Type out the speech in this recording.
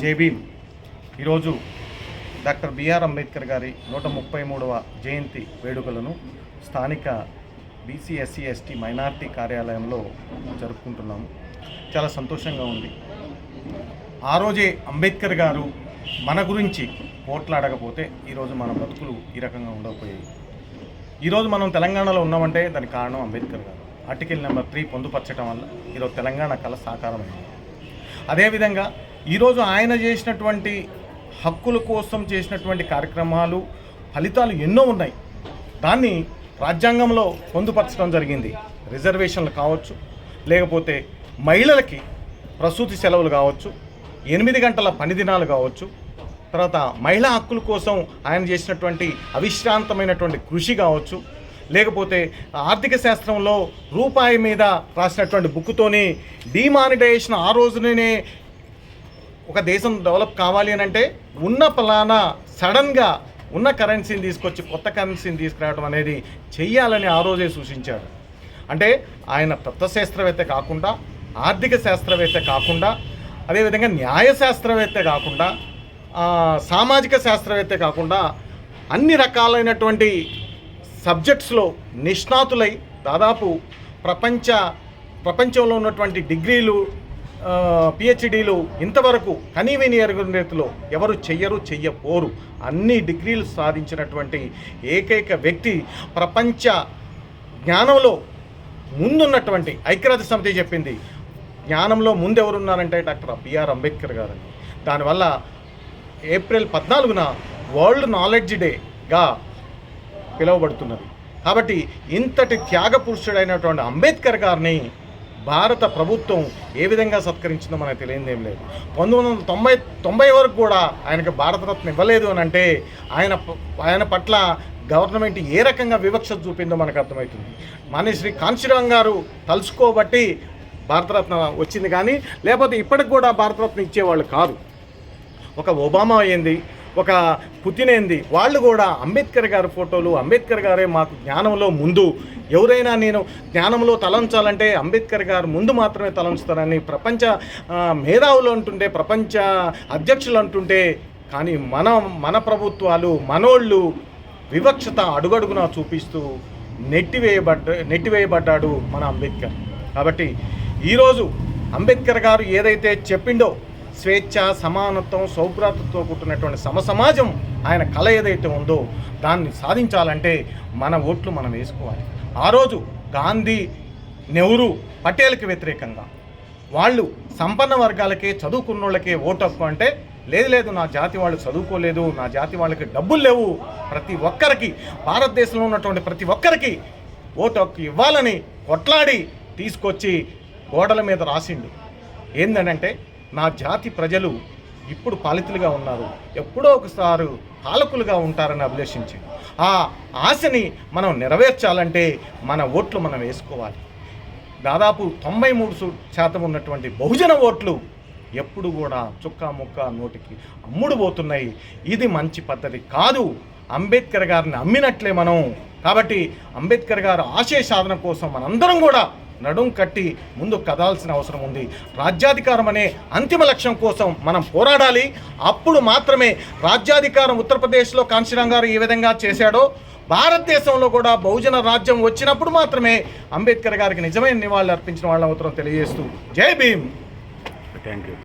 జై భీమ్. ఈరోజు doctor BR Ambedkar గారి 133వ జయంతి వేడుకలను స్థానిక బీసీ ఎస్సీ ఎస్టీ మైనార్టీ కార్యాలయంలో జరుపుకుంటున్నాము. చాలా సంతోషంగా ఉంది. ఆ రోజే అంబేద్కర్ గారు మన గురించి పోట్లాడకపోతే ఈరోజు మన బతుకులు ఈ రకంగా ఉండకపోయాయి. ఈరోజు మనం తెలంగాణలో ఉన్నామంటే దానికి కారణం అంబేద్కర్ గారు. ఆర్టికల్ నెంబర్ 3 పొందుపరచడం వల్ల ఈరోజు తెలంగాణ కళ సాకారమైంది. అదేవిధంగా ఈరోజు ఆయన చేసినటువంటి హక్కుల కోసం చేసినటువంటి కార్యక్రమాలు ఫలితాలు ఎన్నో ఉన్నాయి. దాన్ని రాజ్యాంగంలో పొందుపరచడం జరిగింది. రిజర్వేషన్లు కావచ్చు, లేకపోతే మహిళలకి ప్రసూతి సెలవులు కావచ్చు, 8 గంటల పని దినాలు కావచ్చు, తర్వాత మహిళా హక్కుల కోసం ఆయన చేసినటువంటి అవిశ్రాంతమైనటువంటి కృషి కావచ్చు, లేకపోతే ఆర్థిక శాస్త్రంలో రూపాయి మీద రాసినటువంటి బుక్తోని డిమానిటైజేషన్ ఆ రోజునే ఒక దేశం డెవలప్ కావాలి అని అంటే ఉన్న పలానా సడన్గా ఉన్న కరెన్సీని తీసుకొచ్చి కొత్త కరెన్సీని తీసుకురావడం అనేది చెయ్యాలని ఆ రోజే సూచించాడు. అంటే ఆయన తత్వశాస్త్రవేత్త కాకుండా, ఆర్థిక శాస్త్రవేత్త కాకుండా, అదేవిధంగా న్యాయ శాస్త్రవేత్త కాకుండా, సామాజిక శాస్త్రవేత్త కాకుండా అన్ని రకాలైనటువంటి సబ్జెక్ట్స్లో నిష్ణాతులై దాదాపు ప్రపంచంలో ఉన్నటువంటి డిగ్రీలు, పిహెచ్డీలు ఇంతవరకు కనీవిని ఎరుగని రీతిలో ఎవరు చెయ్యపోరు అన్ని డిగ్రీలు సాధించినటువంటి ఏకైక వ్యక్తి, ప్రపంచ జ్ఞానంలో ముందున్నటువంటి ఐక్యరాజ్య సమితి చెప్పింది జ్ఞానంలో ముందెవరున్నారంటే డాక్టర్ బిఆర్ అంబేద్కర్ గారు. దానివల్ల ఏప్రిల్ 14న వరల్డ్ నాలెడ్జ్ డేగా పిలువబడుతున్నది. కాబట్టి ఇంతటి త్యాగ పురుషుడైనటువంటి అంబేద్కర్ గారిని భారత ప్రభుత్వం ఏ విధంగా సత్కరించిందో మనకు తెలియదేం లేదు. 1990 వరకు కూడా ఆయనకు భారతరత్న ఇవ్వలేదు అని అంటే ఆయన పట్ల గవర్నమెంట్ ఏ రకంగా వివక్ష చూపిందో మనకు అర్థమవుతుంది. మాన్యశ్రీ కాంశీరామ్ గారు తలుచుకోబట్టి భారతరత్న వచ్చింది, కానీ లేకపోతే ఇప్పటికి కూడా భారతరత్న ఇచ్చేవాళ్ళు కాదు. ఒక ఒబామా అయింది, ఒక పుతిన్ అయింది, వాళ్ళు కూడా అంబేద్కర్ గారి ఫోటోలు, అంబేద్కర్ గారే మాకు జ్ఞానంలో ముందు, ఎవరైనా నేను జ్ఞానంలో తలంచాలంటే అంబేద్కర్ గారు ముందు మాత్రమే తలంచుతారని ప్రపంచ మేధావులు అంటుంటే, ప్రపంచ అధ్యక్షులు అంటుంటే, కానీ మన ప్రభుత్వాలు మనోళ్ళు వివక్షత అడుగడుగునా చూపిస్తూ నెట్టివేయబడ్డాడు మన అంబేద్కర్. కాబట్టి ఈరోజు అంబేద్కర్ గారు ఏదైతే చెప్పిండో స్వేచ్ఛ, సమానత్వం, సౌభ్రాతృతో కూడినటువంటి సమసమాజం ఆయన కళ ఏదైతే ఉందో దాన్ని సాధించాలంటే మన ఓట్లు మనం వేసుకోవాలి. ఆ రోజు గాంధీ, నెహ్రూ, పటేల్కి వ్యతిరేకంగా వాళ్ళు సంపన్న వర్గాలకే, చదువుకున్న వాళ్ళకే ఓటు హక్కు అంటే లేదు నా జాతి వాళ్ళు చదువుకోలేదు, నా జాతి వాళ్ళకి డబ్బులు లేవు, ప్రతి ఒక్కరికి భారతదేశంలో ఉన్నటువంటి ప్రతి ఒక్కరికి ఓటు హక్కు ఇవ్వాలని కొట్లాడి తీసుకొచ్చి గోడల మీద రాసిండు. ఏంటంటే నా జాతి ప్రజలు ఇప్పుడు పాలితులుగా ఉన్నారు, ఎప్పుడో ఒకసారి పాలకులుగా ఉంటారని అభిలషించి ఆ ఆశని మనం నెరవేర్చాలంటే మన ఓట్లు మనం వేసుకోవాలి. దాదాపు 93% ఉన్నటువంటి బహుజన ఓట్లు ఎప్పుడు కూడా చుక్క ముక్క నోటికి అమ్ముడు పోతున్నాయి. ఇది మంచి పద్ధతి కాదు. అంబేద్కర్ గారిని అమ్మినట్లే మనం. కాబట్టి అంబేద్కర్ గారు ఆశయ సాధన కోసం మనందరం కూడా నడుం కట్టి ముందు కదాల్సిన అవసరం ఉంది. రాజ్యాధికారం అనే అంతిమ లక్ష్యం కోసం మనం పోరాడాలి. అప్పుడు మాత్రమే రాజ్యాధికారం ఉత్తరప్రదేశ్లో కాంశీరామ్ గారు ఏ విధంగా చేశాడో భారతదేశంలో కూడా బహుజన రాజ్యం వచ్చినప్పుడు మాత్రమే అంబేద్కర్ గారికి నిజమైన నివాళులు అర్పించిన వాళ్ళ అవసరం తెలియజేస్తూ జై భీమ్. Thank you.